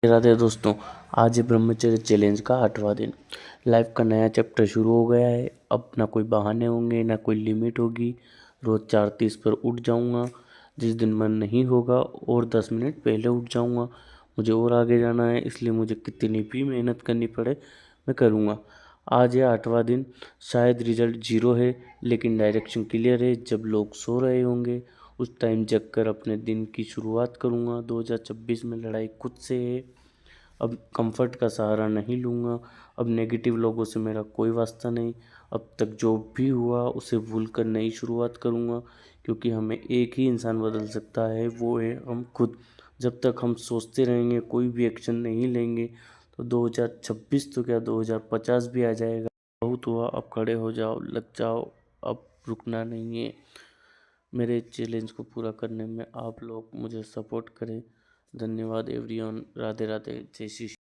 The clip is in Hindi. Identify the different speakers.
Speaker 1: राधे दोस्तों, आज है ब्रह्मचर्य चैलेंज का 8वां दिन। लाइफ का नया चैप्टर शुरू हो गया है। अब ना कोई बहाने होंगे, ना कोई लिमिट होगी। रोज़ 4:30 पर उठ जाऊंगा। जिस दिन मन नहीं होगा और 10 मिनट पहले उठ जाऊंगा। मुझे और आगे जाना है, इसलिए मुझे कितनी भी मेहनत करनी पड़े मैं करूँगा। आज है 8वां दिन। शायद रिजल्ट 0 है, लेकिन डायरेक्शन क्लियर है। जब लोग सो रहे होंगे उस टाइम जगकर अपने दिन की शुरुआत करूँगा। 2026 में लड़ाई खुद से है। अब कंफर्ट का सहारा नहीं लूँगा। अब नेगेटिव लोगों से मेरा कोई वास्ता नहीं। अब तक जो भी हुआ उसे भूल कर नई शुरुआत करूँगा, क्योंकि हमें एक ही इंसान बदल सकता है, वो है हम खुद। जब तक हम सोचते रहेंगे, कोई भी एक्शन नहीं लेंगे, तो 2026 तो क्या 2050 भी आ जाएगा। बहुत हुआ, अब खड़े हो जाओ, लग जाओ, अब रुकना नहीं है। मेरे चैलेंज को पूरा करने में आप लोग मुझे सपोर्ट करें। धन्यवाद एवरीवन। राधे राधे, जय श्री